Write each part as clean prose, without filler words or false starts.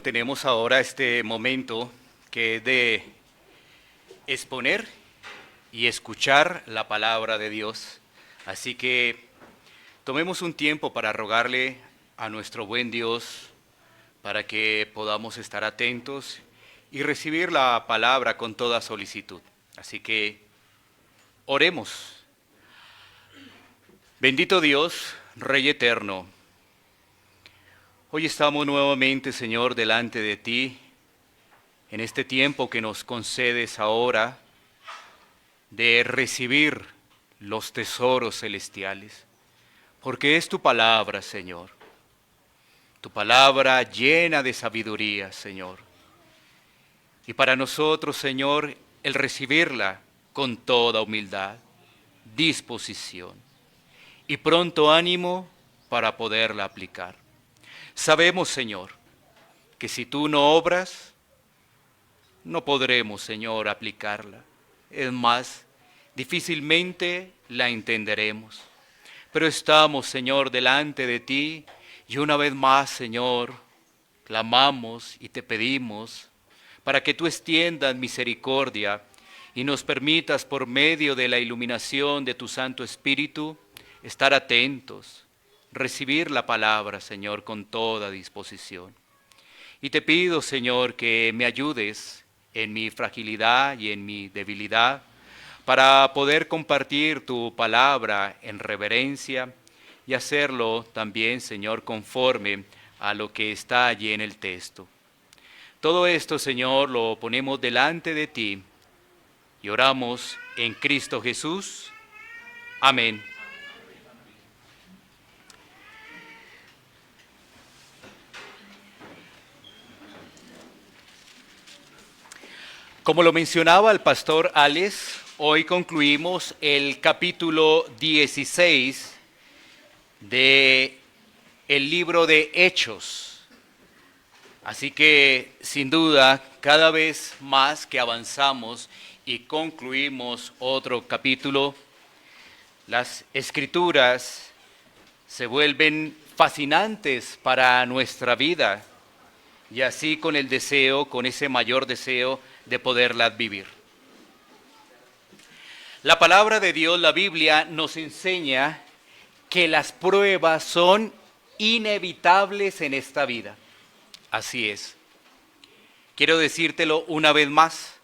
Tenemos ahora este momento que es de exponer y escuchar la palabra de Dios. Así que tomemos un tiempo para rogarle a nuestro buen Dios para que podamos estar atentos y recibir la palabra con toda solicitud. Así que oremos. Bendito Dios, Rey eterno, hoy estamos nuevamente, Señor, delante de ti, en este tiempo que nos concedes ahora de recibir los tesoros celestiales, porque es tu palabra, Señor, tu palabra llena de sabiduría, Señor. Y para nosotros, Señor, el recibirla con toda humildad, disposición y pronto ánimo para poderla aplicar. Sabemos, Señor, que si tú no obras, no podremos, Señor, aplicarla. Es más, difícilmente la entenderemos. Pero estamos, Señor, delante de ti y una vez más, Señor, clamamos y te pedimos para que tú extiendas misericordia y nos permitas por medio de la iluminación de tu Santo Espíritu estar atentos, recibir la palabra, Señor, con toda disposición. Y te pido, Señor, que me ayudes en mi fragilidad y en mi debilidad para poder compartir tu palabra en reverencia y hacerlo también, Señor, conforme a lo que está allí en el texto. Todo esto, Señor, lo ponemos delante de ti y oramos en Cristo Jesús. Amén. Como lo mencionaba el pastor Alex, hoy concluimos el capítulo 16 de el libro de Hechos. Así que, sin duda, cada vez más que avanzamos y concluimos otro capítulo, las escrituras se vuelven fascinantes para nuestra vida y así con el deseo, con ese mayor deseo de poderlas vivir. La palabra de Dios, la Biblia, nos enseña que las pruebas son inevitables en esta vida. Así es. Quiero decírtelo una vez más.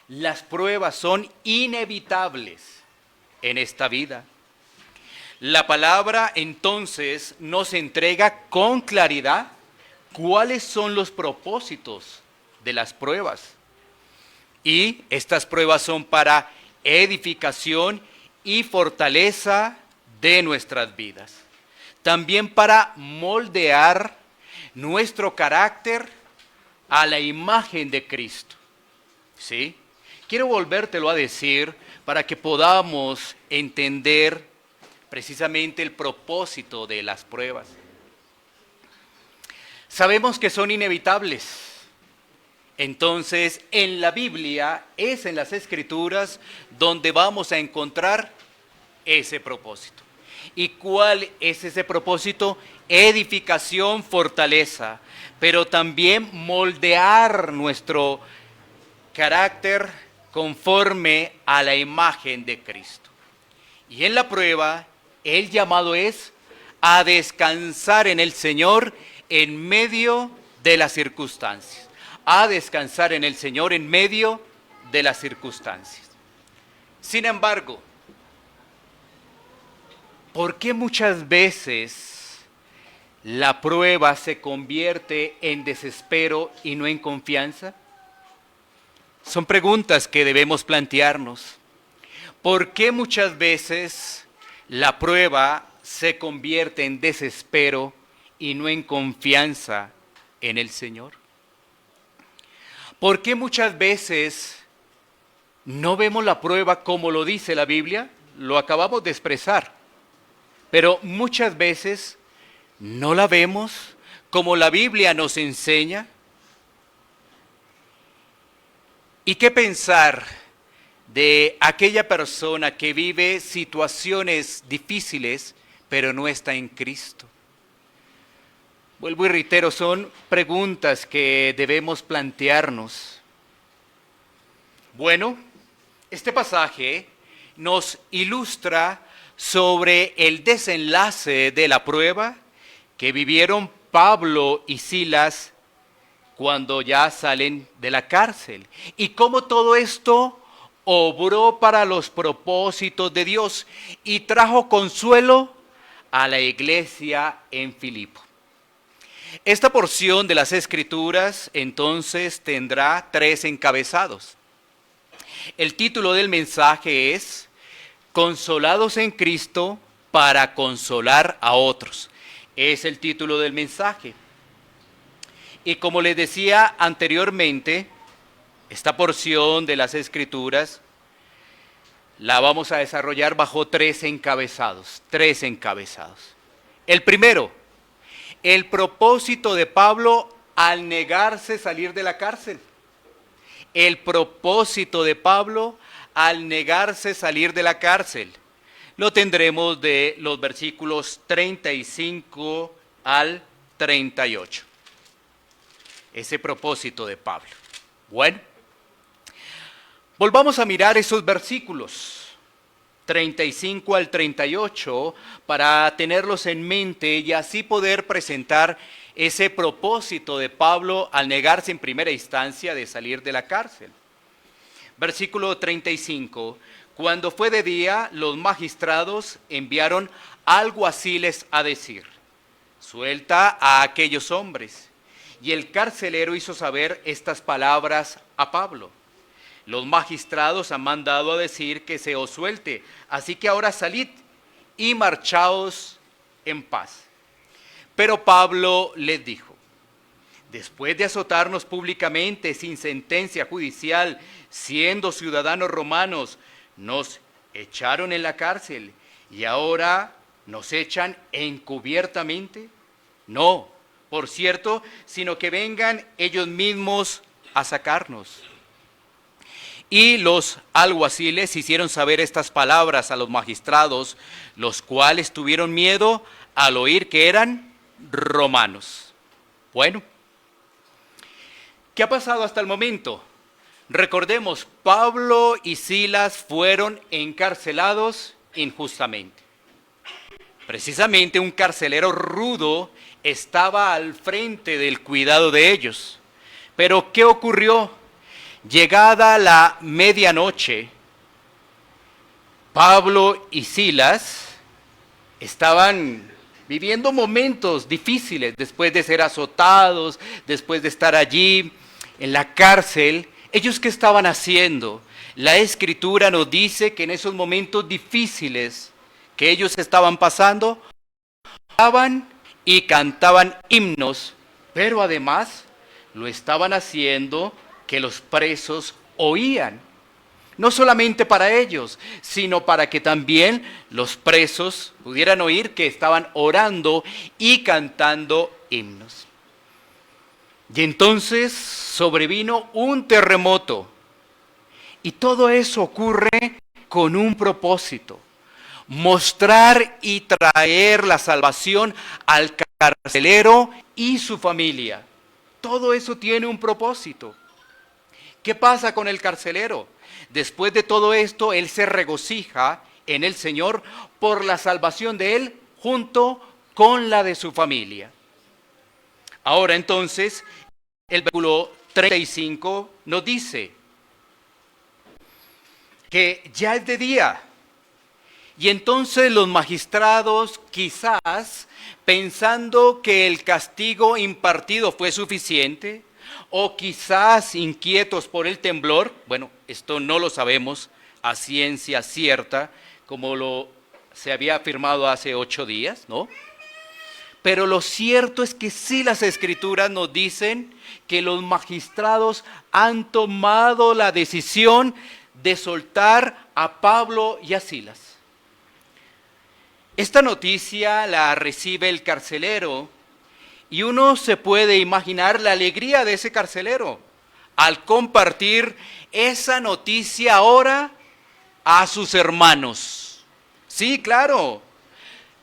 Las pruebas son inevitables en esta vida. La palabra entonces nos entrega con claridad cuáles son los propósitos de las pruebas. Y estas pruebas son para edificación y fortaleza de nuestras vidas. También para moldear nuestro carácter a la imagen de Cristo. ¿Sí? Quiero volvértelo a decir para que podamos entender precisamente el propósito de las pruebas. Sabemos que son inevitables. Entonces, en la Biblia, es en las Escrituras donde vamos a encontrar ese propósito. ¿Y cuál es ese propósito? Edificación, fortaleza, pero también moldear nuestro carácter conforme a la imagen de Cristo. Y en la prueba, el llamado es a descansar en el Señor en medio de las circunstancias. A descansar en el Señor en medio de las circunstancias. Sin embargo, ¿por qué muchas veces la prueba se convierte en desespero y no en confianza? Son preguntas que debemos plantearnos. ¿Por qué muchas veces la prueba se convierte en desespero y no en confianza en el Señor? ¿Por qué muchas veces no vemos la prueba como lo dice la Biblia? Lo acabamos de expresar. Pero muchas veces no la vemos como la Biblia nos enseña. ¿Y qué pensar de aquella persona que vive situaciones difíciles, pero no está en Cristo? Vuelvo y reitero, son preguntas que debemos plantearnos. Bueno, este pasaje nos ilustra sobre el desenlace de la prueba que vivieron Pablo y Silas cuando ya salen de la cárcel y cómo todo esto obró para los propósitos de Dios y trajo consuelo a la iglesia en Filipo. Esta porción de las Escrituras entonces tendrá 3 encabezados. El título del mensaje es Consolados en Cristo para consolar a otros. Es el título del mensaje. Y como les decía anteriormente, esta porción de las Escrituras la vamos a desarrollar bajo 3 encabezados. 3 encabezados. El primero, el propósito de Pablo al negarse salir de la cárcel. El propósito de Pablo al negarse salir de la cárcel. Lo tendremos de los versículos 35 al 38. Ese propósito de Pablo. Bueno, volvamos a mirar esos versículos 35 al 38 para tenerlos en mente y así poder presentar ese propósito de Pablo al negarse en primera instancia de salir de la cárcel. Versículo 35. Cuando fue de día, los magistrados enviaron alguaciles a decir: suelta a aquellos hombres. Y el carcelero hizo saber estas palabras a Pablo: los magistrados han mandado a decir que se os suelte, así que ahora salid y marchaos en paz. Pero Pablo les dijo: después de azotarnos públicamente sin sentencia judicial, siendo ciudadanos romanos, nos echaron en la cárcel y ahora nos echan encubiertamente. No, por cierto, sino que vengan ellos mismos a sacarnos. Y los alguaciles hicieron saber estas palabras a los magistrados, los cuales tuvieron miedo al oír que eran romanos. Bueno, ¿qué ha pasado hasta el momento? Recordemos, Pablo y Silas fueron encarcelados injustamente. Precisamente un carcelero rudo estaba al frente del cuidado de ellos. Pero ¿qué ocurrió? Llegada la medianoche, Pablo y Silas estaban viviendo momentos difíciles después de ser azotados, después de estar allí en la cárcel. ¿Ellos qué estaban haciendo? La Escritura nos dice que en esos momentos difíciles que ellos estaban pasando, oraban y cantaban himnos, pero además lo estaban haciendo que los presos oían. No solamente para ellos, sino para que también los presos pudieran oír que estaban orando y cantando himnos. Y entonces sobrevino un terremoto. Y todo eso ocurre con un propósito: mostrar y traer la salvación al carcelero y su familia. Todo eso tiene un propósito. ¿Qué pasa con el carcelero? Después de todo esto, él se regocija en el Señor por la salvación de él junto con la de su familia. Ahora entonces, el versículo 35 nos dice que ya es de día. Y entonces los magistrados, quizás pensando que el castigo impartido fue suficiente, o quizás inquietos por el temblor, bueno, esto no lo sabemos a ciencia cierta, como se había afirmado hace 8 días, ¿no? Pero lo cierto es que sí, las Escrituras nos dicen que los magistrados han tomado la decisión de soltar a Pablo y a Silas. Esta noticia la recibe el carcelero y uno se puede imaginar la alegría de ese carcelero al compartir esa noticia ahora a sus hermanos. Sí, claro,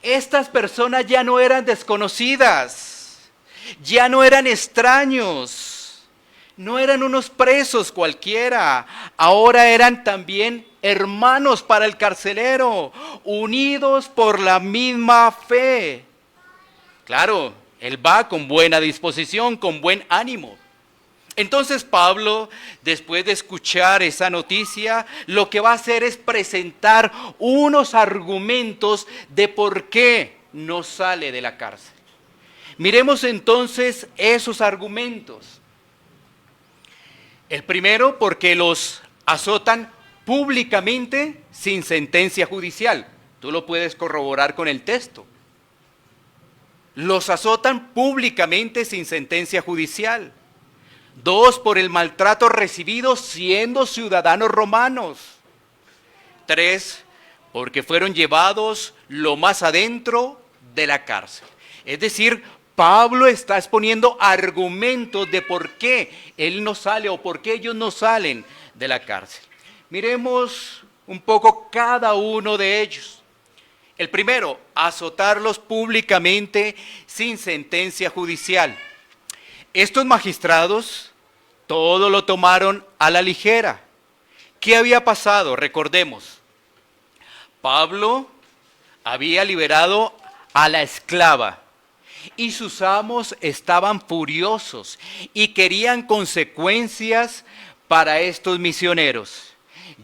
estas personas ya no eran desconocidas. Ya no eran extraños, no eran unos presos cualquiera, ahora eran también hermanos para el carcelero, unidos por la misma fe. Claro, él va con buena disposición, con buen ánimo. Entonces Pablo, después de escuchar esa noticia, lo que va a hacer es presentar unos argumentos de por qué no sale de la cárcel. Miremos entonces esos argumentos. El primero, porque los azotan públicamente sin sentencia judicial. Tú lo puedes corroborar con el texto. Los azotan públicamente sin sentencia judicial. 2, por el maltrato recibido siendo ciudadanos romanos. 3, porque fueron llevados lo más adentro de la cárcel. Es decir, Pablo está exponiendo argumentos de por qué él no sale o por qué ellos no salen de la cárcel. Miremos un poco cada uno de ellos. El primero, azotarlos públicamente sin sentencia judicial. Estos magistrados todo lo tomaron a la ligera. ¿Qué había pasado? Recordemos, Pablo había liberado a la esclava y sus amos estaban furiosos y querían consecuencias para estos misioneros,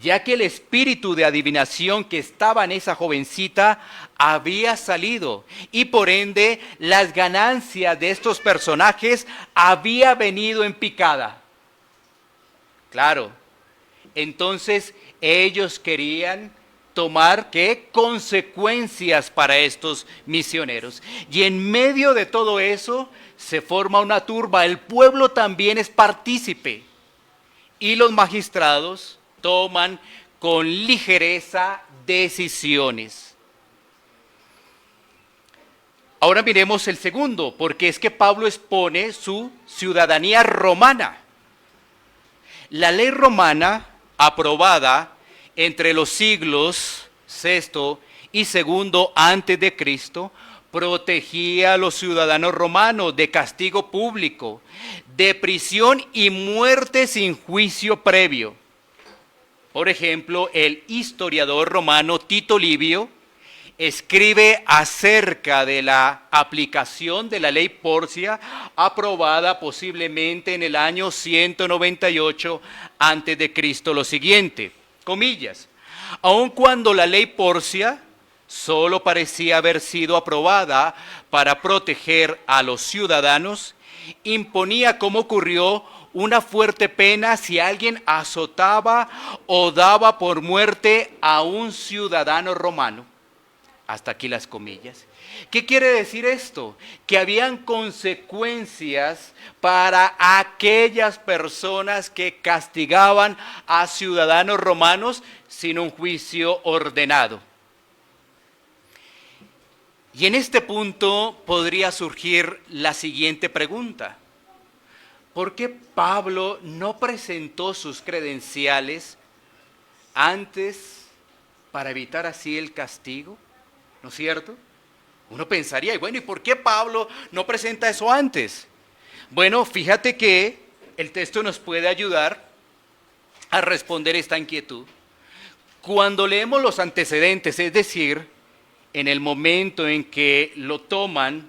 ya que el espíritu de adivinación que estaba en esa jovencita había salido y por ende las ganancias de estos personajes había venido en picada. Claro, entonces ellos querían tomar ¿qué? Consecuencias para estos misioneros. Y en medio de todo eso se forma una turba, el pueblo también es partícipe y los magistrados toman con ligereza decisiones. Ahora miremos el segundo, porque es que Pablo expone su ciudadanía romana. La ley romana, aprobada entre los siglos VI y II antes de Cristo, protegía a los ciudadanos romanos de castigo público, de prisión y muerte sin juicio previo. Por ejemplo, el historiador romano Tito Livio escribe acerca de la aplicación de la ley Porcia, aprobada posiblemente en el año 198 antes de Cristo, lo siguiente, comillas: aun cuando la ley Porcia solo parecía haber sido aprobada para proteger a los ciudadanos, imponía, como ocurrió, una fuerte pena si alguien azotaba o daba por muerte a un ciudadano romano. Hasta aquí las comillas. ¿Qué quiere decir esto? Que habían consecuencias para aquellas personas que castigaban a ciudadanos romanos sin un juicio ordenado. Y en este punto podría surgir la siguiente pregunta: ¿por qué Pablo no presentó sus credenciales antes para evitar así el castigo? ¿No es cierto? Uno pensaría, y bueno, ¿y por qué Pablo no presenta eso antes? Bueno, fíjate que el texto nos puede ayudar a responder esta inquietud. Cuando leemos los antecedentes, es decir, en el momento en que lo toman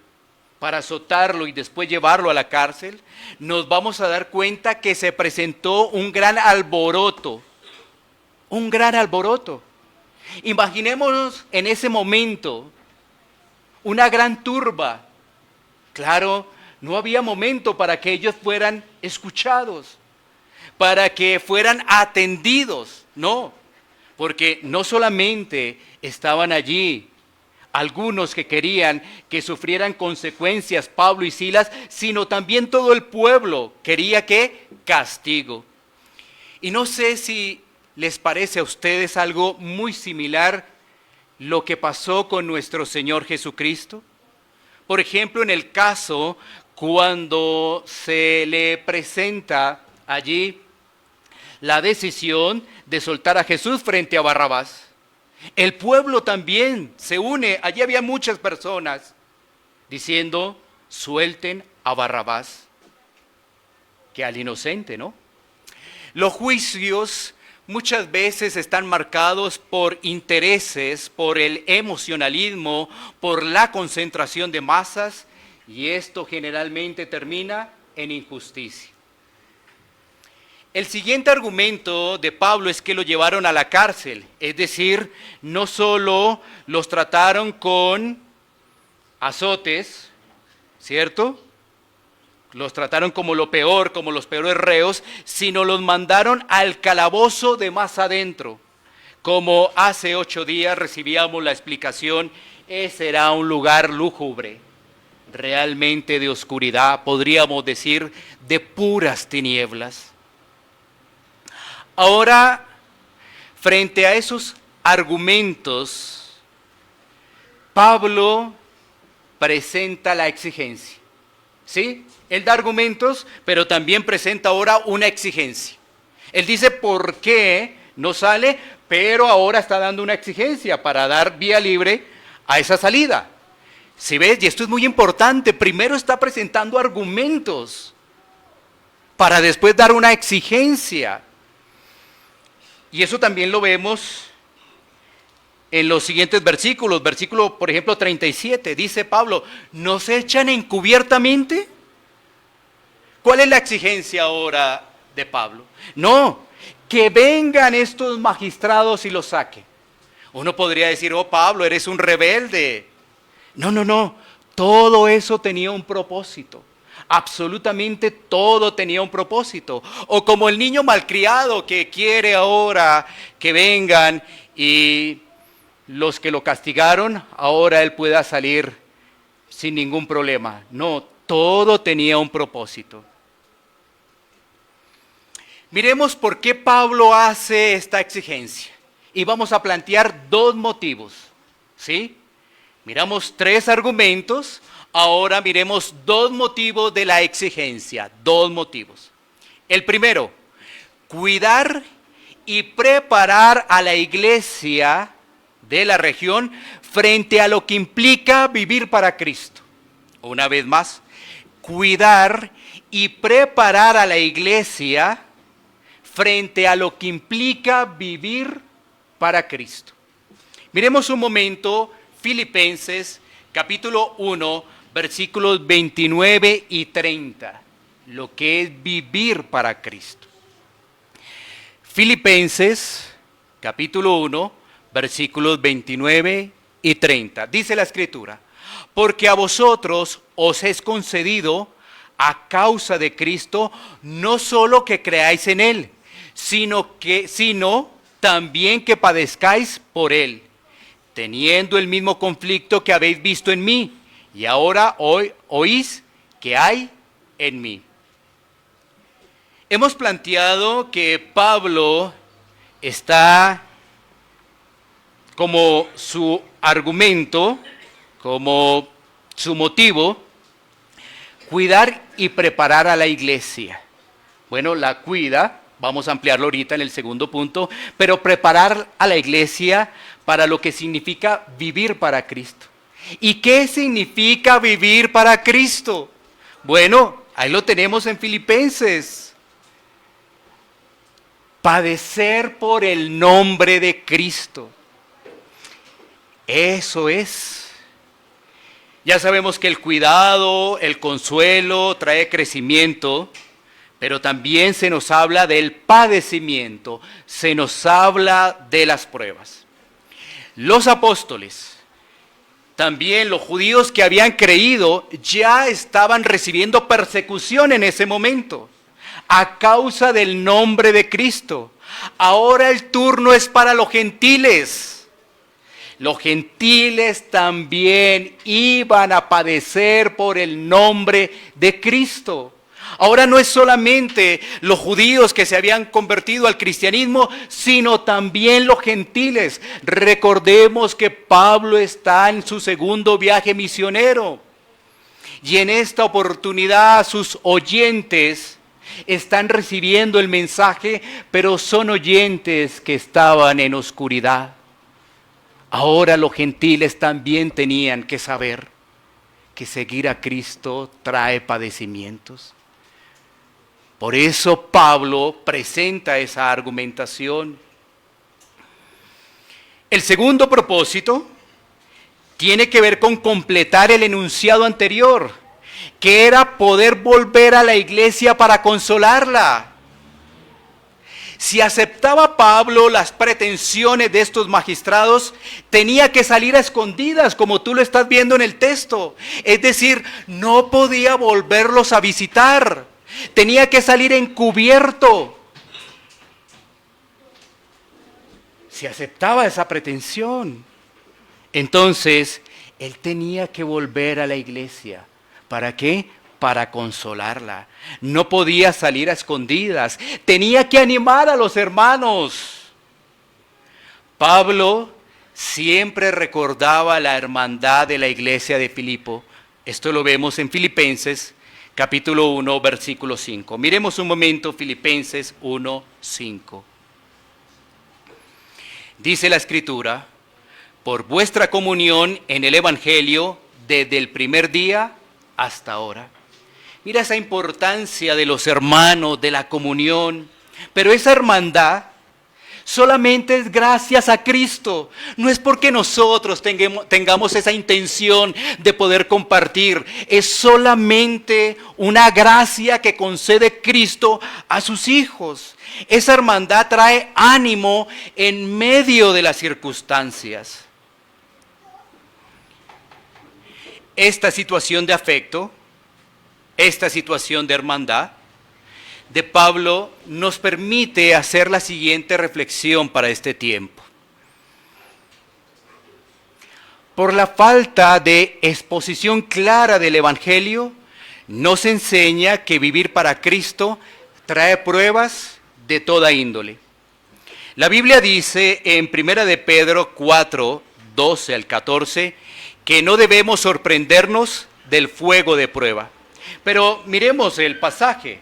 para azotarlo y después llevarlo a la cárcel, nos vamos a dar cuenta que se presentó un gran alboroto. Un gran alboroto. Imaginémonos en ese momento una gran turba. Claro, no había momento para que ellos fueran escuchados, para que fueran atendidos, no, porque no solamente estaban allí algunos que querían que sufrieran consecuencias, Pablo y Silas, sino también todo el pueblo quería que castigo. Y no sé si les parece a ustedes algo muy similar lo que pasó con nuestro Señor Jesucristo. Por ejemplo, en el caso cuando se le presenta allí la decisión de soltar a Jesús frente a Barrabás. El pueblo también se une, allí había muchas personas diciendo: suelten a Barrabás que al inocente, ¿no? Los juicios muchas veces están marcados por intereses, por el emocionalismo, por la concentración de masas, y esto generalmente termina en injusticia. El siguiente argumento de Pablo es que lo llevaron a la cárcel, es decir, no solo los trataron con azotes, ¿cierto? Los trataron como lo peor, como los peores reos, sino los mandaron al calabozo de más adentro. Como hace 8 días recibíamos la explicación, ese era un lugar lúgubre, realmente de oscuridad, podríamos decir, de puras tinieblas. Ahora, frente a esos argumentos, Pablo presenta la exigencia, ¿sí? Él da argumentos, pero también presenta ahora una exigencia. Él dice por qué no sale, pero ahora está dando una exigencia para dar vía libre a esa salida. ¿Sí ves? Y esto es muy importante. Primero está presentando argumentos para después dar una exigencia. Y eso también lo vemos en los siguientes versículos. Versículo, por ejemplo, 37. Dice Pablo, ¿nos echan encubiertamente? ¿Cuál es la exigencia ahora de Pablo? No, que vengan estos magistrados y los saquen. Uno podría decir, oh Pablo, eres un rebelde. No. Todo eso tenía un propósito. Absolutamente todo tenía un propósito. O como el niño malcriado que quiere ahora que vengan y los que lo castigaron, ahora él pueda salir sin ningún problema. No, todo tenía un propósito. Miremos por qué Pablo hace esta exigencia. Y vamos a plantear 2 motivos, ¿sí? Miramos 3 argumentos, ahora miremos 2 motivos de la exigencia, 2 motivos. El primero, cuidar y preparar a la iglesia de la región frente a lo que implica vivir para Cristo. Una vez más, cuidar y preparar a la iglesia frente a lo que implica vivir para Cristo. Miremos un momento Filipenses capítulo 1, versículos 29 y 30, lo que es vivir para Cristo. Filipenses capítulo 1, versículos 29 y 30. Dice la Escritura, porque a vosotros os es concedido a causa de Cristo no solo que creáis en Él, sino también que padezcáis por Él, teniendo el mismo conflicto que habéis visto en mí, y ahora oís que hay en mí. Hemos planteado que Pablo está como su argumento, como su motivo, cuidar y preparar a la iglesia. Bueno, la cuida, vamos a ampliarlo ahorita en el segundo punto, pero preparar a la iglesia para lo que significa vivir para Cristo. ¿Y qué significa vivir para Cristo? Bueno, ahí lo tenemos en Filipenses. Padecer por el nombre de Cristo. Eso es. Ya sabemos que el cuidado, el consuelo trae crecimiento, pero también se nos habla del padecimiento, se nos habla de las pruebas. Los apóstoles, también los judíos que habían creído, ya estaban recibiendo persecución en ese momento, a causa del nombre de Cristo. Ahora el turno es para los gentiles. Los gentiles también iban a padecer por el nombre de Cristo. Ahora no es solamente los judíos que se habían convertido al cristianismo, sino también los gentiles. Recordemos que Pablo está en su segundo viaje misionero. Y en esta oportunidad sus oyentes están recibiendo el mensaje, pero son oyentes que estaban en oscuridad. Ahora los gentiles también tenían que saber que seguir a Cristo trae padecimientos. Por eso Pablo presenta esa argumentación. El segundo propósito tiene que ver con completar el enunciado anterior, que era poder volver a la iglesia para consolarla. Si aceptaba Pablo las pretensiones de estos magistrados, tenía que salir a escondidas, como tú lo estás viendo en el texto. Es decir, no podía volverlos a visitar. Tenía que salir encubierto. Si aceptaba esa pretensión, entonces él tenía que volver a la iglesia. ¿Para qué? Para consolarla. No podía salir a escondidas. Tenía que animar a los hermanos. Pablo siempre recordaba la hermandad de la iglesia de Filipo. Esto lo vemos en Filipenses capítulo 1, versículo 5. Miremos un momento Filipenses 1, 5. Dice la Escritura: por vuestra comunión en el Evangelio desde el primer día hasta ahora. Mira esa importancia de los hermanos, de la comunión. Pero esa hermandad solamente es gracias a Cristo. No es porque nosotros tengamos esa intención de poder compartir. Es solamente una gracia que concede Cristo a sus hijos. Esa hermandad trae ánimo en medio de las circunstancias. Esta situación de afecto, esta situación de hermandad de Pablo nos permite hacer la siguiente reflexión para este tiempo. Por la falta de exposición clara del Evangelio, nos enseña que vivir para Cristo trae pruebas de toda índole. La Biblia dice en 1 de Pedro 4, 12 al 14, que no debemos sorprendernos del fuego de prueba. Pero miremos el pasaje.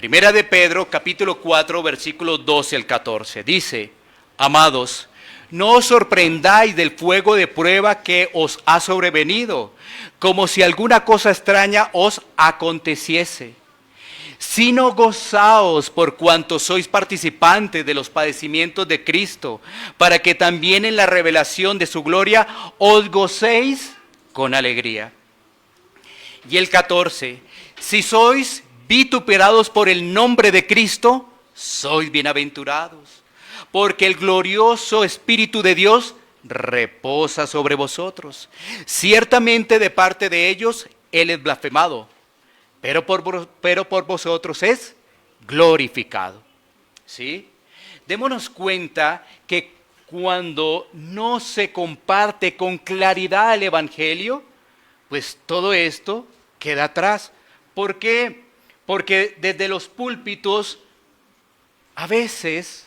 1 de Pedro, capítulo 4, versículos 12 al 14. Dice: amados, no os sorprendáis del fuego de prueba que os ha sobrevenido, como si alguna cosa extraña os aconteciese, sino gozaos por cuanto sois participantes de los padecimientos de Cristo, para que también en la revelación de su gloria os gocéis con alegría. Y el 14, si sois vituperados por el nombre de Cristo, sois bienaventurados, porque el glorioso Espíritu de Dios reposa sobre vosotros. Ciertamente de parte de ellos Él es blasfemado, pero por vosotros es glorificado. ¿Sí? Démonos cuenta que cuando no se comparte con claridad el Evangelio, pues todo esto queda atrás. ¿Por qué? Porque desde los púlpitos a veces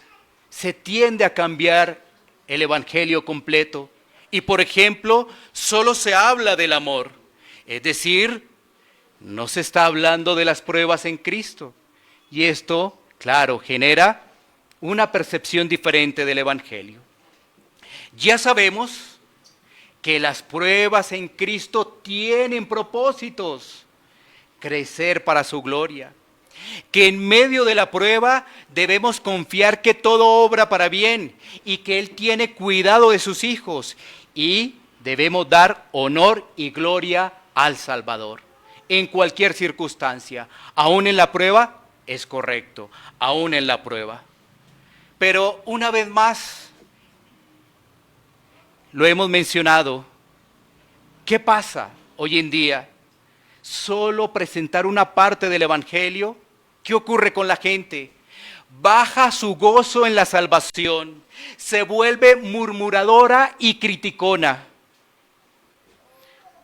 se tiende a cambiar el Evangelio completo. Y por ejemplo, solo se habla del amor. Es decir, no se está hablando de las pruebas en Cristo. Y esto, claro, genera una percepción diferente del Evangelio. Ya sabemos que las pruebas en Cristo tienen propósitos: crecer para su gloria. Que en medio de la prueba debemos confiar que todo obra para bien y que Él tiene cuidado de sus hijos, y debemos dar honor y gloria al Salvador en cualquier circunstancia. Aún en la prueba es correcto, aún en la prueba. Pero una vez más, lo hemos mencionado, ¿qué pasa hoy en día? Solo presentar una parte del Evangelio. ¿Qué ocurre con la gente? Baja su gozo en la salvación, se vuelve murmuradora y criticona.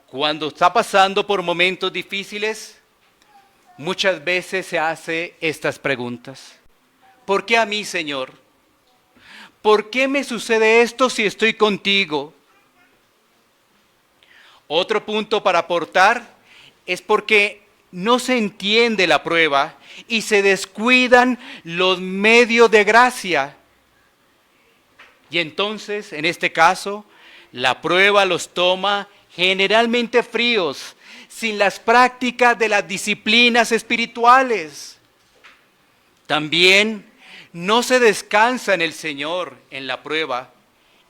Cuando está pasando por momentos difíciles, muchas veces se hace estas preguntas: ¿por qué a mí, Señor? ¿Por qué me sucede esto si estoy contigo? Otro punto para aportar es porque no se entiende la prueba y se descuidan los medios de gracia. Y entonces, en este caso, la prueba los toma generalmente fríos, sin las prácticas de las disciplinas espirituales. También no se descansa en el Señor en la prueba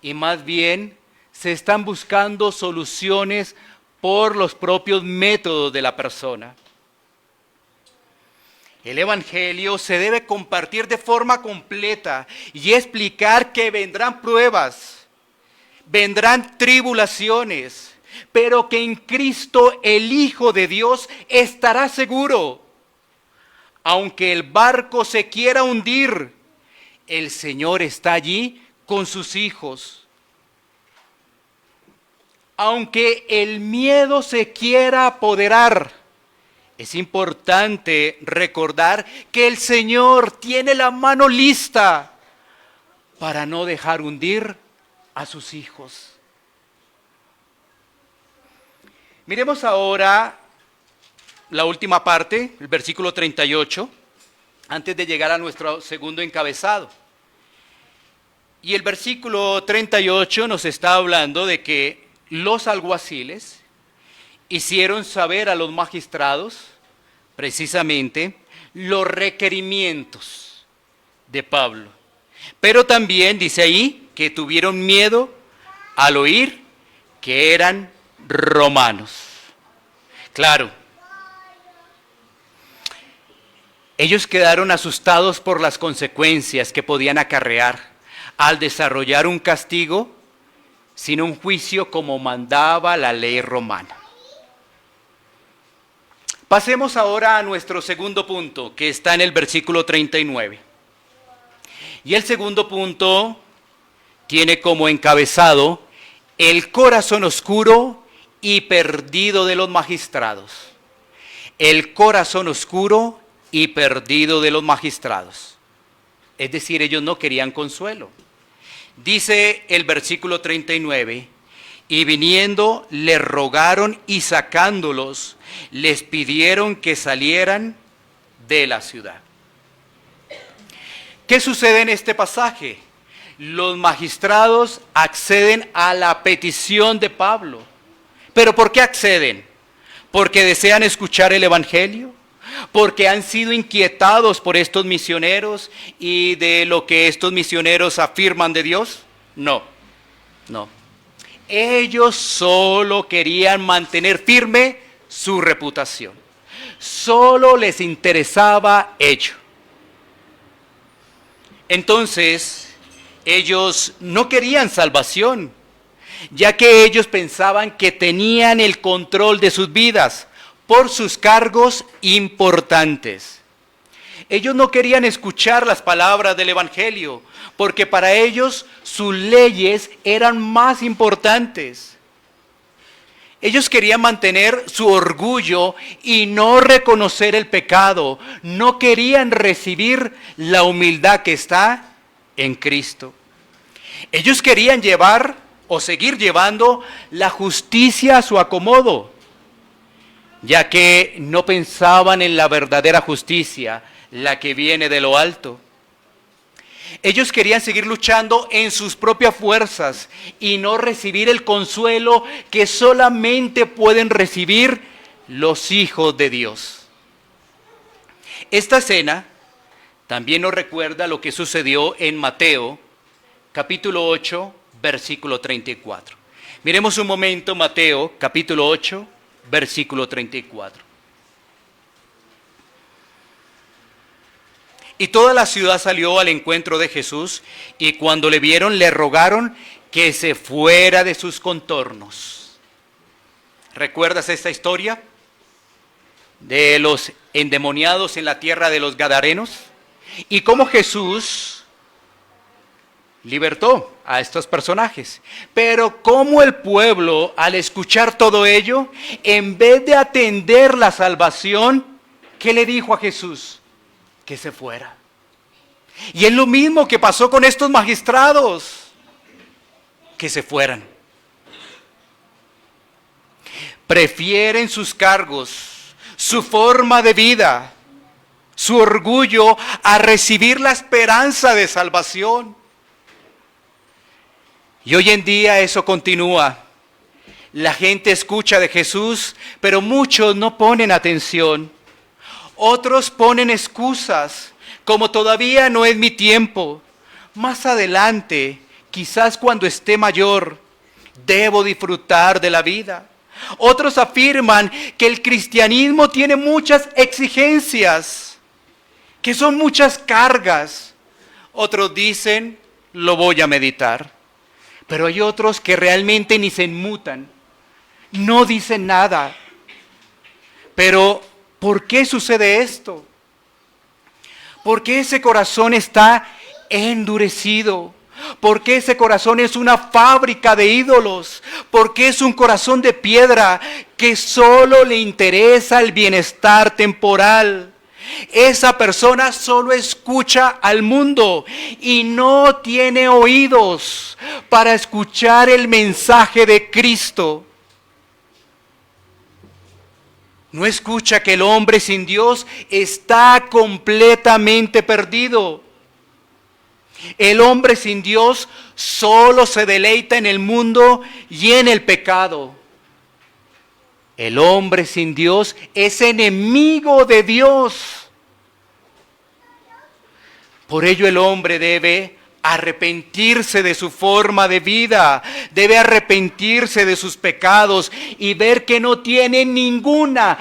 y más bien se están buscando soluciones por los propios métodos de la persona. El Evangelio se debe compartir de forma completa y explicar que vendrán pruebas, vendrán tribulaciones, pero que en Cristo el Hijo de Dios estará seguro. Aunque el barco se quiera hundir, el Señor está allí con sus hijos. Aunque el miedo se quiera apoderar, es importante recordar que el Señor tiene la mano lista para no dejar hundir a sus hijos. Miremos ahora la última parte, el versículo 38, antes de llegar a nuestro segundo encabezado. Y el versículo 38 nos está hablando de que los alguaciles hicieron saber a los magistrados precisamente los requerimientos de Pablo. Pero también dice ahí que tuvieron miedo al oír que eran romanos. Claro, ellos quedaron asustados por las consecuencias que podían acarrear al desarrollar un castigo sin un juicio como mandaba la ley romana. Pasemos ahora a nuestro segundo punto, que está en el versículo 39. Y el segundo punto tiene como encabezado el corazón oscuro y perdido de los magistrados. El corazón oscuro y perdido de los magistrados. Es decir, ellos no querían consuelo. Dice el versículo 39, y viniendo les rogaron y sacándolos, les pidieron que salieran de la ciudad. ¿Qué sucede en este pasaje? Los magistrados acceden a la petición de Pablo. ¿Pero por qué acceden? ¿Porque desean escuchar el Evangelio? ¿Porque han sido inquietados por estos misioneros y de lo que estos misioneros afirman de Dios? No, no. Ellos solo querían mantener firme su reputación. Solo les interesaba ello. Entonces, ellos no querían salvación, ya que ellos pensaban que tenían el control de sus vidas por sus cargos importantes. Ellos no querían escuchar las palabras del Evangelio, porque para ellos sus leyes eran más importantes. Ellos querían mantener su orgullo y no reconocer el pecado. No querían recibir la humildad que está en Cristo. Ellos querían llevar o seguir llevando la justicia a su acomodo, ya que no pensaban en la verdadera justicia, la que viene de lo alto. Ellos querían seguir luchando en sus propias fuerzas y no recibir el consuelo que solamente pueden recibir los hijos de Dios. Esta escena también nos recuerda lo que sucedió en Mateo, capítulo 8, versículo 34. Miremos un momento Mateo, capítulo 8, versículo 34. Y toda la ciudad salió al encuentro de Jesús, y cuando le vieron, le rogaron que se fuera de sus contornos. ¿Recuerdas esta historia de los endemoniados en la tierra de los Gadarenos? Y cómo Jesús libertó a estos personajes. Pero cómo el pueblo, al escuchar todo ello, en vez de atender la salvación, ¿qué le dijo a Jesús? Que se fuera. Y es lo mismo que pasó con estos magistrados, que se fueran. Prefieren sus cargos, su forma de vida, su orgullo a recibir la esperanza de salvación. Y hoy en día eso continúa. La gente escucha de Jesús, pero muchos no ponen atención. Otros ponen excusas, como todavía no es mi tiempo. Más adelante, quizás cuando esté mayor, debo disfrutar de la vida. Otros afirman que el cristianismo tiene muchas exigencias, que son muchas cargas. Otros dicen, lo voy a meditar. Pero hay otros que realmente ni se inmutan, no dicen nada. Pero, ¿por qué sucede esto? ¿Por qué ese corazón está endurecido? ¿Por qué ese corazón es una fábrica de ídolos? ¿Por qué es un corazón de piedra que solo le interesa el bienestar temporal? Esa persona solo escucha al mundo y no tiene oídos para escuchar el mensaje de Cristo. No escucha que el hombre sin Dios está completamente perdido. El hombre sin Dios solo se deleita en el mundo y en el pecado. El hombre sin Dios es enemigo de Dios. Por ello el hombre debe arrepentirse de su forma de vida, debe arrepentirse de sus pecados y ver que no tiene ninguna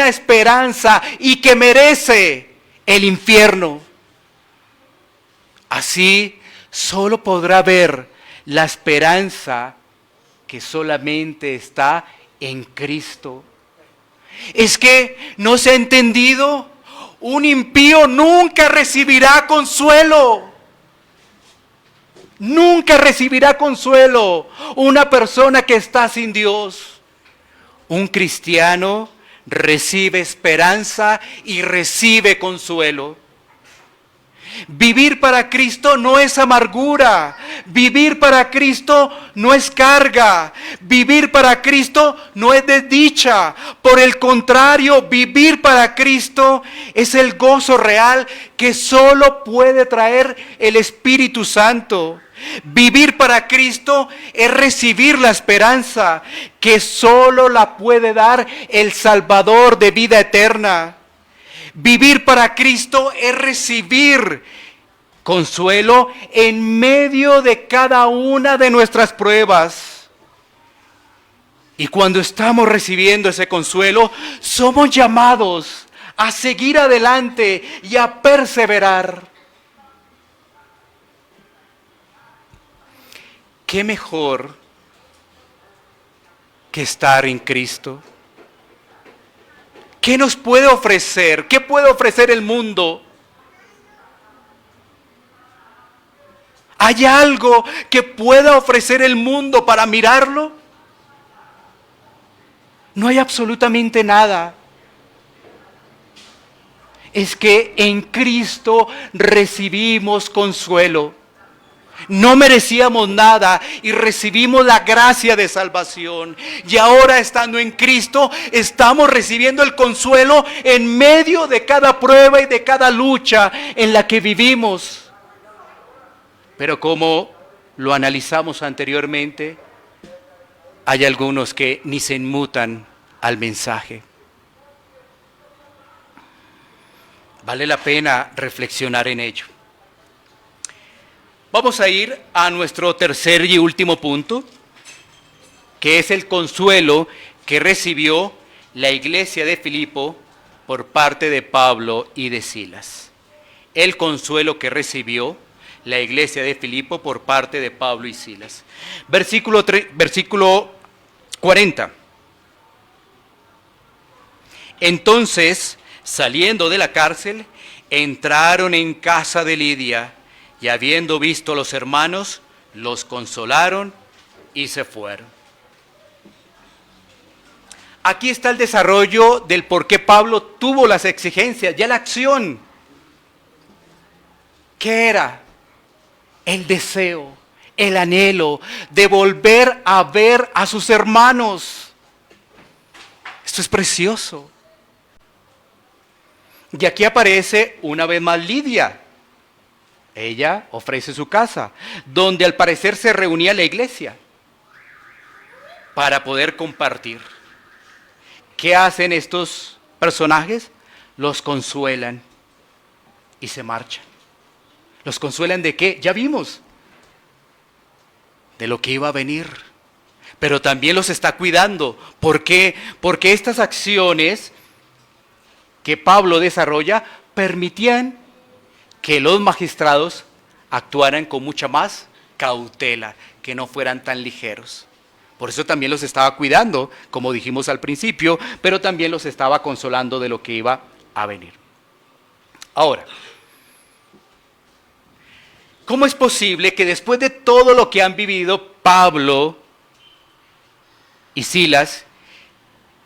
esperanza y que merece el infierno. Así solo podrá ver la esperanza que solamente está en Cristo. Es que no se ha entendido, un impío nunca recibirá consuelo. Nunca recibirá consuelo una persona que está sin Dios. Un cristiano recibe esperanza y recibe consuelo. Vivir para Cristo no es amargura. Vivir para Cristo no es carga. Vivir para Cristo no es desdicha. Por el contrario, vivir para Cristo es el gozo real que solo puede traer el Espíritu Santo. Vivir para Cristo es recibir la esperanza que solo la puede dar el Salvador de vida eterna. Vivir para Cristo es recibir consuelo en medio de cada una de nuestras pruebas. Y cuando estamos recibiendo ese consuelo, somos llamados a seguir adelante y a perseverar. ¿Qué mejor que estar en Cristo? ¿Qué nos puede ofrecer? ¿Qué puede ofrecer el mundo? ¿Hay algo que pueda ofrecer el mundo para mirarlo? No hay absolutamente nada. Es que en Cristo recibimos consuelo. No merecíamos nada y recibimos la gracia de salvación. Y ahora, estando en Cristo, estamos recibiendo el consuelo en medio de cada prueba y de cada lucha en la que vivimos. Pero como lo analizamos anteriormente, hay algunos que ni se inmutan al mensaje. Vale la pena reflexionar en ello. Vamos a ir a nuestro tercer y último punto, que es el consuelo que recibió la iglesia de Filipo por parte de Pablo y de Silas. El consuelo que recibió la iglesia de Filipo por parte de Pablo y Silas. Versículo 40. Entonces, saliendo de la cárcel, entraron en casa de Lidia, y habiendo visto a los hermanos, los consolaron y se fueron. Aquí está el desarrollo del por qué Pablo tuvo las exigencias, ya la acción. ¿Qué era? El deseo, el anhelo de volver a ver a sus hermanos. Esto es precioso. Y aquí aparece una vez más Lidia. Ella ofrece su casa, donde al parecer se reunía la iglesia. para poder compartir. ¿Qué hacen estos personajes? Los consuelan y se marchan. ¿Los consuelan de qué? Ya vimos. De lo que iba a venir. Pero también los está cuidando. ¿Por qué? Porque estas acciones que Pablo desarrolla permitían que los magistrados actuaran con mucha más cautela, que no fueran tan ligeros. Por eso también los estaba cuidando, como dijimos al principio, pero también los estaba consolando de lo que iba a venir. Ahora, ¿cómo es posible que después de todo lo que han vivido Pablo y Silas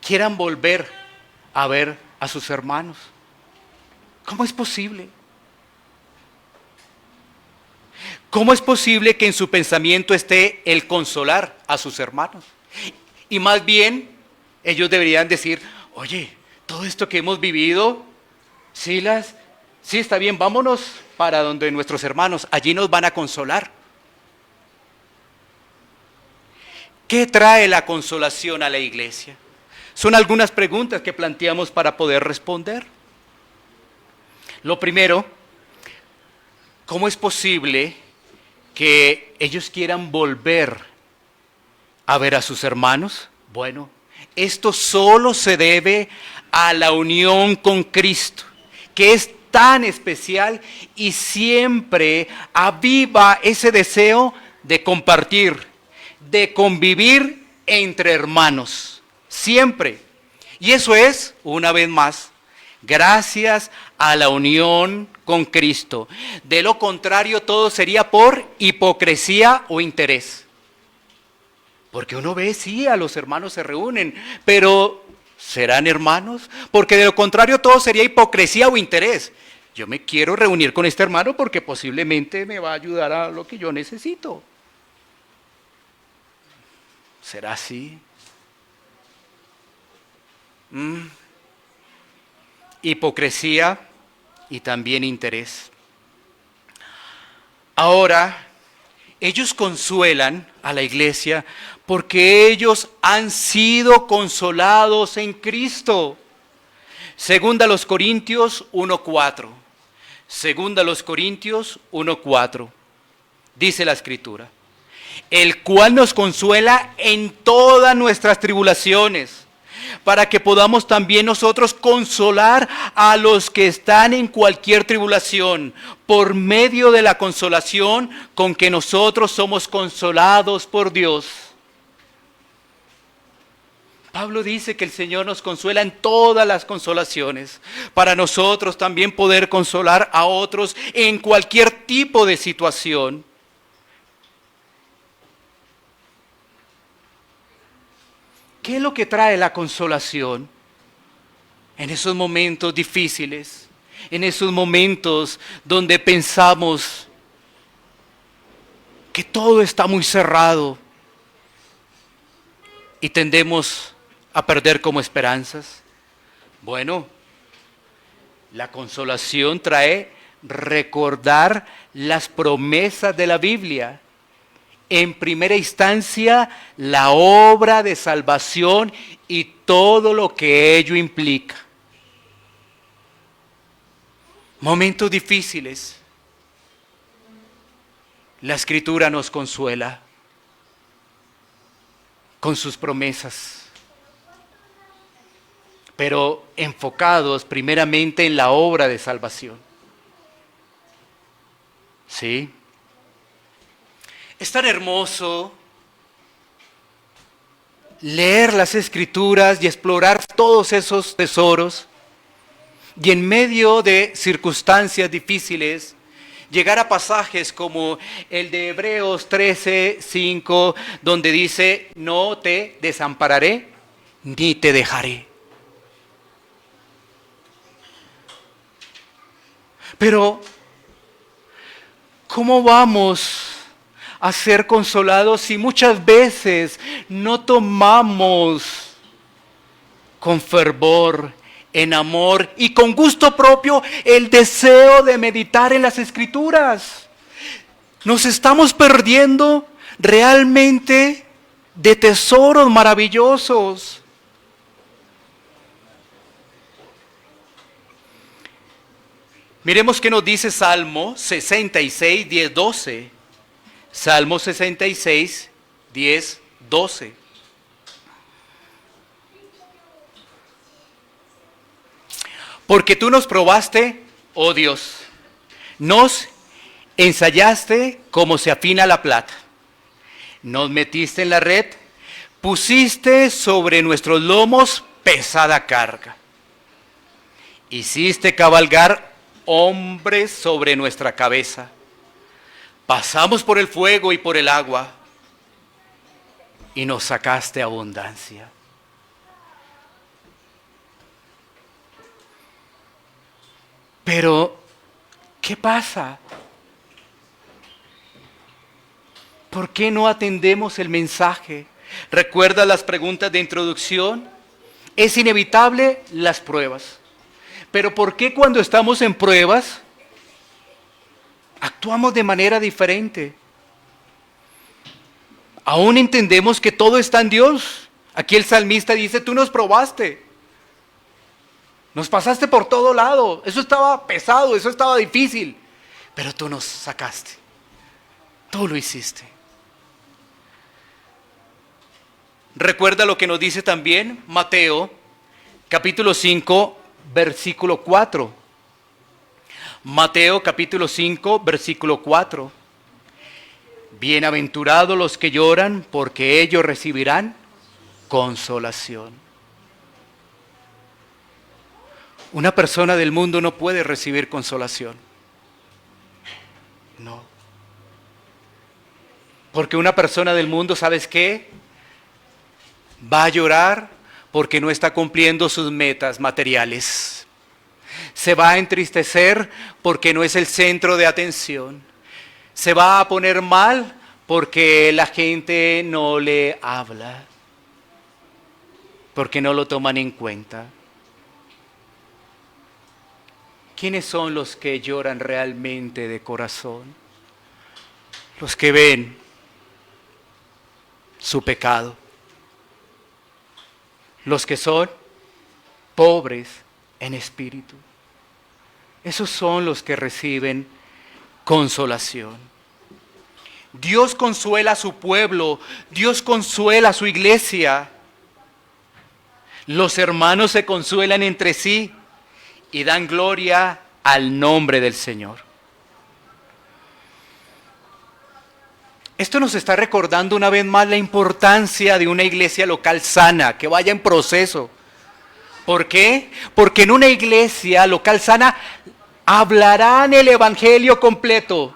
quieran volver a ver a sus hermanos? ¿Cómo es posible? ¿Cómo es posible que en su pensamiento esté el consolar a sus hermanos? Y más bien, ellos deberían decir, oye, todo esto que hemos vivido, Silas, sí está bien, vámonos para donde nuestros hermanos, allí nos van a consolar. ¿Qué trae la consolación a la iglesia? Son algunas preguntas que planteamos para poder responder. Lo primero, ¿cómo es posible que ellos quieran volver a ver a sus hermanos? Bueno, esto solo se debe a la unión con Cristo, que es tan especial y siempre aviva ese deseo de compartir, de convivir entre hermanos, siempre. Y eso es, una vez más, gracias a la unión con Cristo. De lo contrario, todo sería por hipocresía o interés. Porque uno ve, sí, a los hermanos se reúnen, pero ¿serán hermanos? Porque de lo contrario, todo sería hipocresía o interés. Yo me quiero reunir con este hermano porque posiblemente me va a ayudar a lo que yo necesito. ¿Será así? Hipocresía y también interés. Ahora, ellos consuelan a la iglesia porque ellos han sido consolados en Cristo. Segunda a los Corintios 1:4. Segunda a los Corintios 1:4. Dice la Escritura: el cual nos consuela en todas nuestras tribulaciones, para que podamos también nosotros consolar a los que están en cualquier tribulación, por medio de la consolación con que nosotros somos consolados por Dios. Pablo dice que el Señor nos consuela en todas las consolaciones, para nosotros también poder consolar a otros en cualquier tipo de situación. ¿Qué es lo que trae la consolación? En esos momentos difíciles, en esos momentos donde pensamos que todo está muy cerrado y tendemos a perder como esperanzas. Bueno, la consolación trae recordar las promesas de la Biblia. En primera instancia, la obra de salvación y todo lo que ello implica. Momentos difíciles. La Escritura nos consuela con sus promesas, pero enfocados primeramente en la obra de salvación. ¿Sí? Es tan hermoso leer las Escrituras y explorar todos esos tesoros, y en medio de circunstancias difíciles, llegar a pasajes como el de Hebreos 13:5, donde dice: no te desampararé ni te dejaré. Pero, ¿cómo vamos a ser consolados si muchas veces no tomamos con fervor, en amor y con gusto propio el deseo de meditar en las Escrituras? Nos estamos perdiendo realmente de tesoros maravillosos. Miremos qué nos dice Salmo 66, 10, 12. Salmo 66, 10, 12. Porque tú nos probaste, oh Dios, nos ensayaste como se afina la plata. Nos metiste en la red, pusiste sobre nuestros lomos pesada carga. Hiciste cabalgar hombres sobre nuestra cabeza. Pasamos por el fuego y por el agua y nos sacaste abundancia. Pero, ¿qué pasa? ¿Por qué no atendemos el mensaje? ¿Recuerda las preguntas de introducción? Es inevitable las pruebas. Pero ¿por qué cuando estamos en pruebas actuamos de manera diferente? Aún entendemos que todo está en Dios. Aquí el salmista dice, tú nos probaste. Nos pasaste por todo lado. Eso estaba pesado, eso estaba difícil. Pero tú nos sacaste. Tú lo hiciste. Recuerda lo que nos dice también Mateo, capítulo 5, versículo 4. Mateo, capítulo 5, versículo 4. Bienaventurados los que lloran, porque ellos recibirán consolación. Una persona del mundo no puede recibir consolación. No. Porque una persona del mundo, ¿sabes qué? Va a llorar porque no está cumpliendo sus metas materiales. Se va a entristecer porque no es el centro de atención. Se va a poner mal porque la gente no le habla. Porque no lo toman en cuenta. ¿Quiénes son los que lloran realmente de corazón? Los que ven su pecado. Los que son pobres en espíritu. Esos son los que reciben consolación. Dios consuela a su pueblo. Dios consuela a su iglesia. Los hermanos se consuelan entre sí y dan gloria al nombre del Señor. Esto nos está recordando una vez más la importancia de una iglesia local sana, que vaya en proceso. ¿Por qué? Porque en una iglesia local sana hablarán el evangelio completo.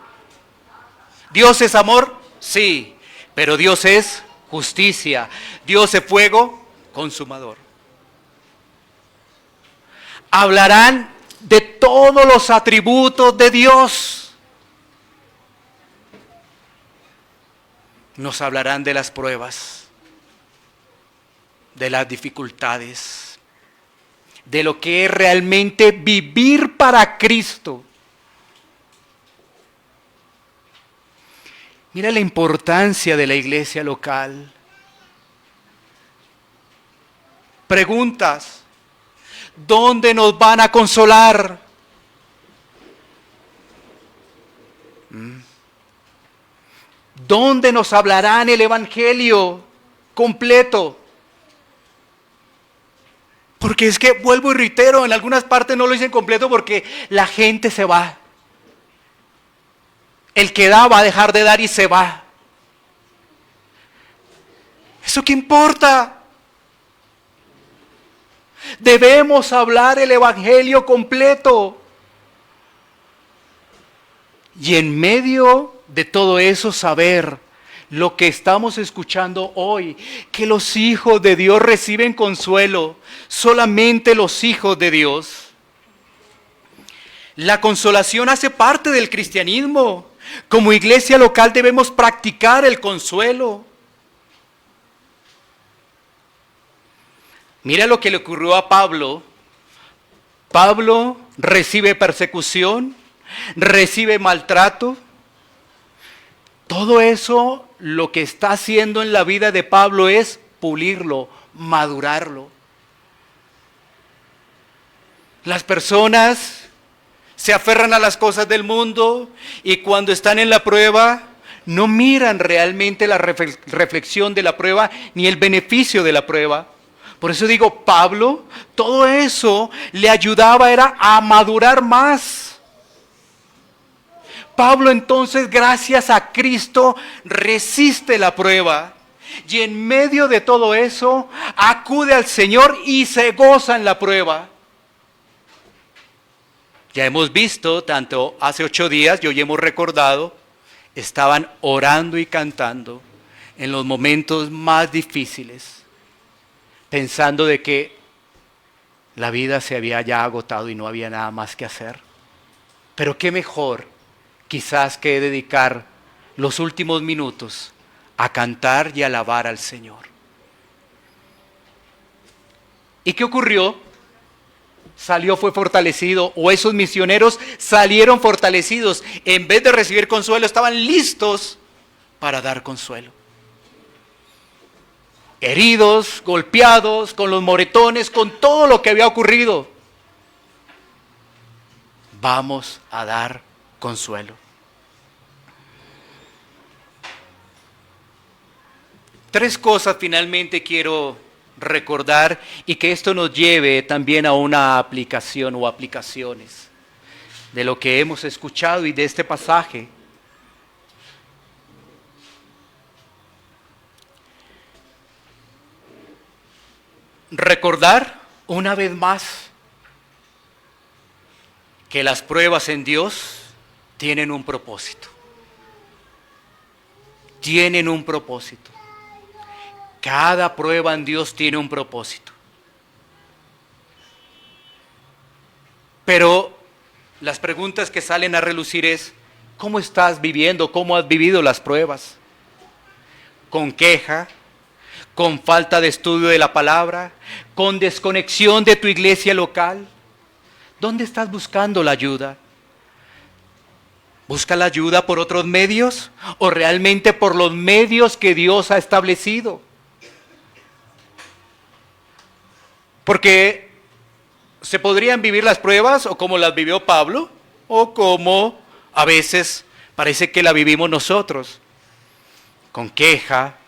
¿Dios es amor? Sí, pero Dios es justicia. Dios es fuego consumador. Hablarán de todos los atributos de Dios. Nos hablarán de las pruebas, de las dificultades, de lo que es realmente vivir para Cristo. Mira la importancia de la iglesia local. Preguntas, ¿dónde nos van a consolar? ¿Dónde nos hablarán el evangelio completo? Porque es que, vuelvo y reitero, en algunas partes no lo dicen completo porque la gente se va. El que da va a dejar de dar y se va. ¿Eso qué importa? Debemos hablar el evangelio completo. Y en medio de todo eso saber lo que estamos escuchando hoy, que los hijos de Dios reciben consuelo, solamente los hijos de Dios. La consolación hace parte del cristianismo. Como iglesia local debemos practicar el consuelo. Mira lo que le ocurrió a Pablo. Pablo recibe persecución, recibe maltrato, Todo eso lo que está haciendo en la vida de Pablo es pulirlo, madurarlo. Las personas se aferran a las cosas del mundo y cuando están en la prueba no miran realmente la reflexión de la prueba ni el beneficio de la prueba. Por eso digo, Pablo, todo eso le ayudaba era a madurar más. Pablo entonces, gracias a Cristo, resiste la prueba. Y en medio de todo eso, acude al Señor y se goza en la prueba. Ya hemos visto, tanto hace 8 días, y hoy hemos recordado, estaban orando y cantando en los momentos más difíciles, pensando de que la vida se había ya agotado y no había nada más que hacer. Pero qué mejor quizás que dedicar los últimos minutos a cantar y alabar al Señor. ¿Y qué ocurrió? Salió, fue fortalecido, o esos misioneros salieron fortalecidos. En vez de recibir consuelo, estaban listos para dar consuelo. Heridos, golpeados, con los moretones, con todo lo que había ocurrido. Vamos a dar consuelo. 3 cosas finalmente quiero recordar y que esto nos lleve también a una aplicación o aplicaciones de lo que hemos escuchado y de este pasaje. Recordar una vez más que las pruebas en Dios tienen un propósito. Tienen un propósito. Cada prueba en Dios tiene un propósito. Pero las preguntas que salen a relucir es, ¿cómo estás viviendo? ¿Cómo has vivido las pruebas? ¿Con queja? ¿Con falta de estudio de la palabra? ¿Con desconexión de tu iglesia local? ¿Dónde estás buscando la ayuda? ¿Busca la ayuda por otros medios o realmente por los medios que Dios ha establecido? Porque se podrían vivir las pruebas o como las vivió Pablo o como a veces parece que la vivimos nosotros, con queja,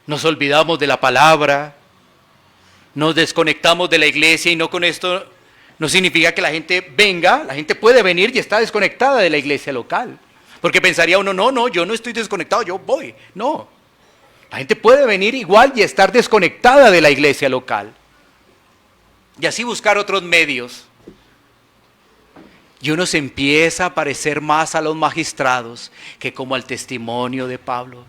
nos olvidamos de la palabra, nos desconectamos de la iglesia y no con esto no significa que la gente venga, la gente puede venir y está desconectada de la iglesia local. Porque pensaría uno, no, yo no estoy desconectado, yo voy. No, la gente puede venir igual y estar desconectada de la iglesia local. Y así buscar otros medios. Y uno se empieza a parecer más a los magistrados que como al testimonio de Pablo.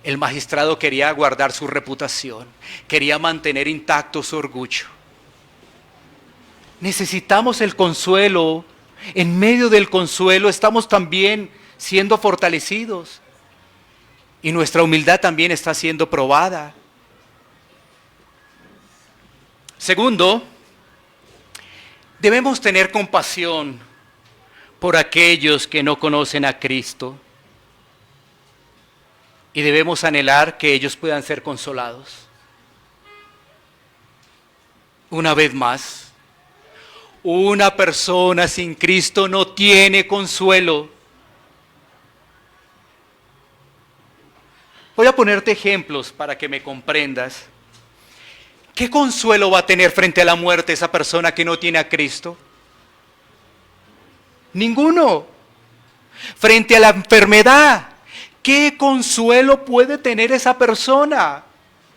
El magistrado quería guardar su reputación, quería mantener intacto su orgullo. Necesitamos el consuelo. En medio del consuelo estamos también siendo fortalecidos. Y nuestra humildad también está siendo probada. Segundo, debemos tener compasión por aquellos que no conocen a Cristo y debemos anhelar que ellos puedan ser consolados. Una vez más, una persona sin Cristo no tiene consuelo. Voy a ponerte ejemplos para que me comprendas. ¿Qué consuelo va a tener frente a la muerte esa persona que no tiene a Cristo? Ninguno. Frente a la enfermedad, ¿qué consuelo puede tener esa persona?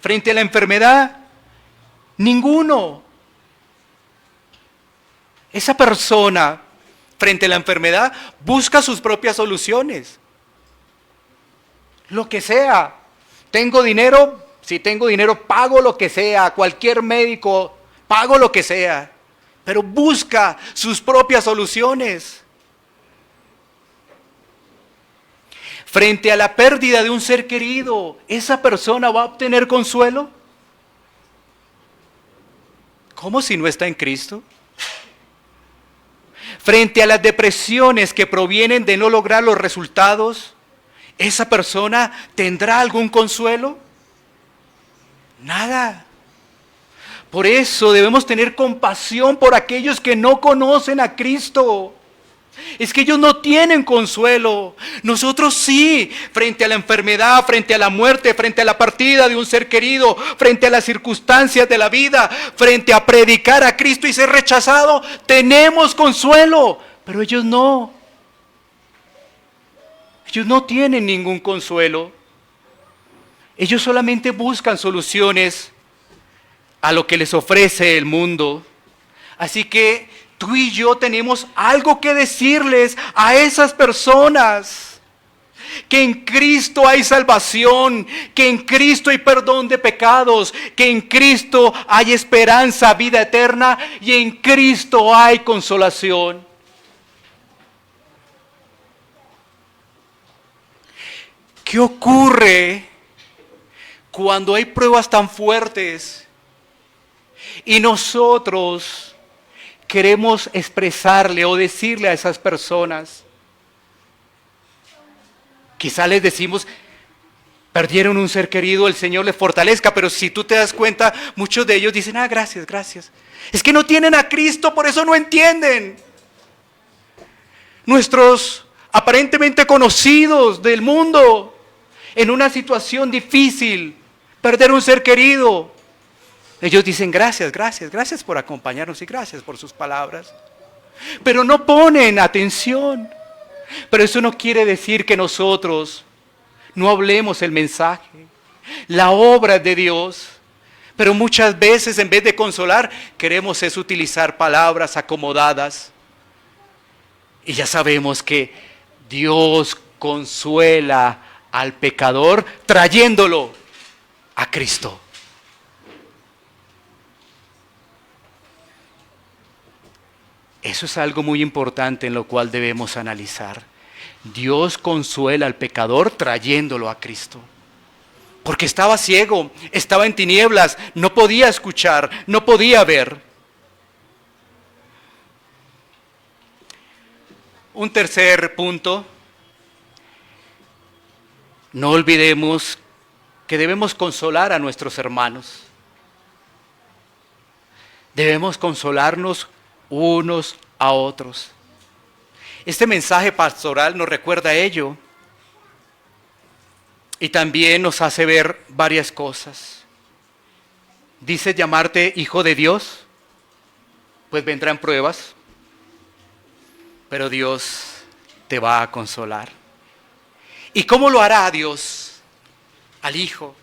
Frente a la enfermedad, ninguno. Esa persona, frente a la enfermedad, busca sus propias soluciones. Lo que sea. Tengo dinero. Si tengo dinero, pago lo que sea, cualquier médico, pago lo que sea, pero busca sus propias soluciones. Frente a la pérdida de un ser querido, ¿esa persona va a obtener consuelo? ¿Cómo si no está en Cristo? Frente a las depresiones que provienen de no lograr los resultados, ¿esa persona tendrá algún consuelo? Nada. Por eso debemos tener compasión por aquellos que no conocen a Cristo. Es que ellos no tienen consuelo. Nosotros sí, frente a la enfermedad, frente a la muerte, frente a la partida de un ser querido, frente a las circunstancias de la vida, frente a predicar a Cristo y ser rechazado, tenemos consuelo. Pero ellos no. Ellos no tienen ningún consuelo. Ellos solamente buscan soluciones a lo que les ofrece el mundo. Así que tú y yo tenemos algo que decirles a esas personas. Que en Cristo hay salvación, que en Cristo hay perdón de pecados, que en Cristo hay esperanza, vida eterna, y en Cristo hay consolación. ¿Qué ocurre cuando hay pruebas tan fuertes y nosotros queremos expresarle o decirle a esas personas? Quizá les decimos, perdieron un ser querido, el Señor les fortalezca, pero si tú te das cuenta, muchos de ellos dicen, gracias, gracias. Es que no tienen a Cristo, por eso no entienden. Nuestros aparentemente conocidos del mundo, en una situación difícil, perder un ser querido, ellos dicen gracias, gracias, gracias por acompañarnos y gracias por sus palabras. Pero no ponen atención. Pero eso no quiere decir que nosotros no hablemos el mensaje, la obra de Dios. Pero muchas veces en vez de consolar, queremos es utilizar palabras acomodadas. Y ya sabemos que Dios consuela al pecador trayéndolo a Cristo. Eso es algo muy importante en lo cual debemos analizar. Dios consuela al pecador trayéndolo a Cristo. Porque estaba ciego, estaba en tinieblas, no podía escuchar, no podía ver. Un tercer punto. No olvidemos que debemos consolar a nuestros hermanos. Debemos consolarnos unos a otros. Este mensaje pastoral nos recuerda ello y también nos hace ver varias cosas. Dice llamarte hijo de Dios, pues vendrán pruebas, pero Dios te va a consolar. ¿Y cómo lo hará Dios al Hijo?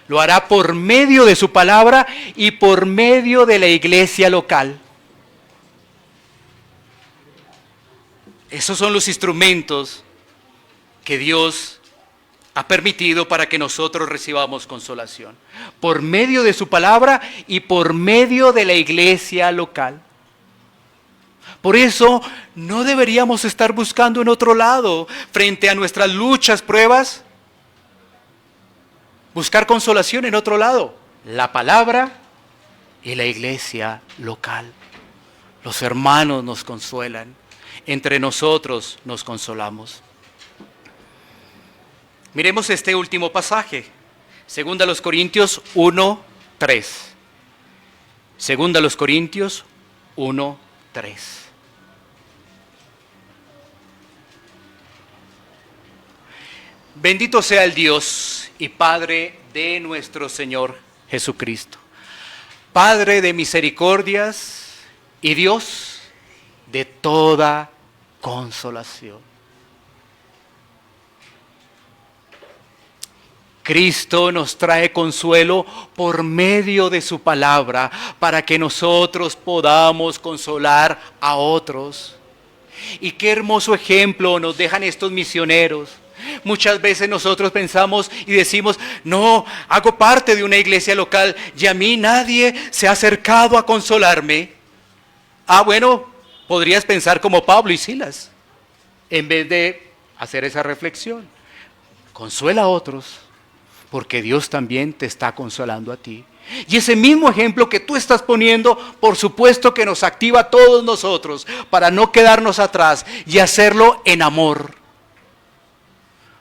Lo hará por medio de su palabra y por medio de la iglesia local. Esos son los instrumentos que Dios ha permitido para que nosotros recibamos consolación. Por medio de su palabra y por medio de la iglesia local. Por eso no deberíamos estar buscando en otro lado, frente a nuestras luchas, pruebas, buscar consolación en otro lado. La palabra y la iglesia local. Los hermanos nos consuelan. Entre nosotros nos consolamos. Miremos este último pasaje. Segunda a los Corintios 1:3. Segunda a los Corintios 1:3. Bendito sea el Dios y Padre de nuestro Señor Jesucristo, Padre de misericordias y Dios de toda consolación. Cristo nos trae consuelo por medio de su palabra para que nosotros podamos consolar a otros. Y qué hermoso ejemplo nos dejan estos misioneros. Muchas veces nosotros pensamos y decimos, no, hago parte de una iglesia local y a mí nadie se ha acercado a consolarme. Bueno, podrías pensar como Pablo y Silas, en vez de hacer esa reflexión. Consuela a otros, porque Dios también te está consolando a ti. Y ese mismo ejemplo que tú estás poniendo, por supuesto que nos activa a todos nosotros, para no quedarnos atrás y hacerlo en amor.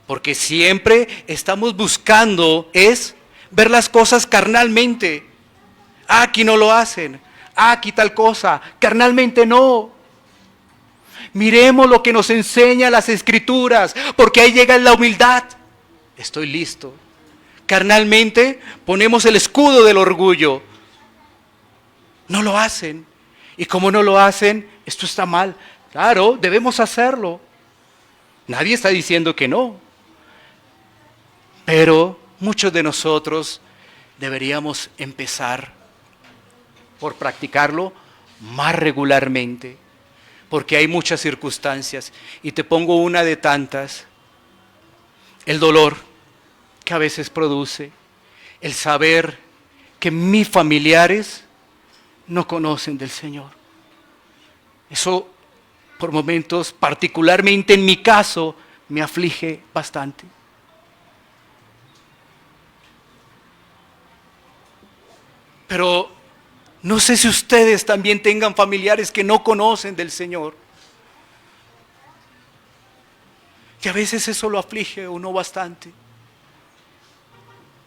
Porque siempre estamos buscando es ver las cosas carnalmente. Aquí no lo hacen, aquí tal cosa, carnalmente no. Miremos lo que nos enseña las Escrituras, porque ahí llega la humildad. Estoy listo. Carnalmente ponemos el escudo del orgullo. No lo hacen. Y como no lo hacen, esto está mal. Claro, debemos hacerlo. Nadie está diciendo que no. Pero muchos de nosotros deberíamos empezar por practicarlo más regularmente. Porque hay muchas circunstancias. Y te pongo una de tantas. El dolor que a veces produce. El saber que mis familiares no conocen del Señor. Eso por momentos, particularmente en mi caso, me aflige bastante. Pero no sé si ustedes también tengan familiares que no conocen del Señor. Y a veces eso lo aflige a uno bastante.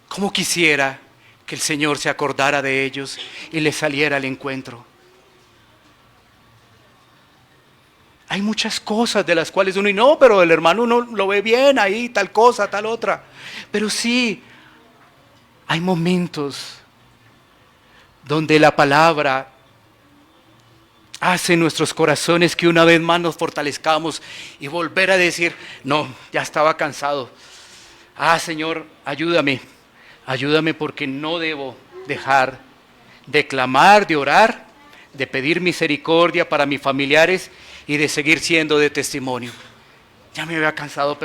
Como quisiera que el Señor se acordara de ellos y les saliera al encuentro. Hay muchas cosas de las cuales uno dice, no, pero el hermano uno lo ve bien ahí, tal cosa, tal otra. Pero sí, hay momentos donde la palabra hace en nuestros corazones que una vez más nos fortalezcamos y volver a decir, no, ya estaba cansado. Señor, ayúdame porque no debo dejar de clamar, de orar, de pedir misericordia para mis familiares y de seguir siendo de testimonio. Ya me había cansado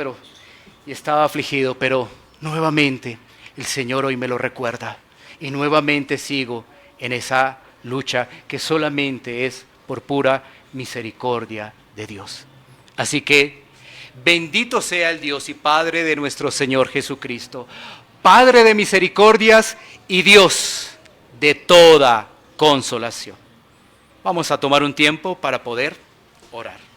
y estaba afligido, pero nuevamente el Señor hoy me lo recuerda y nuevamente sigo en esa lucha que solamente es por pura misericordia de Dios. Así que bendito sea el Dios y Padre de nuestro Señor Jesucristo, Padre de misericordias y Dios de toda consolación. Vamos a tomar un tiempo para poder orar.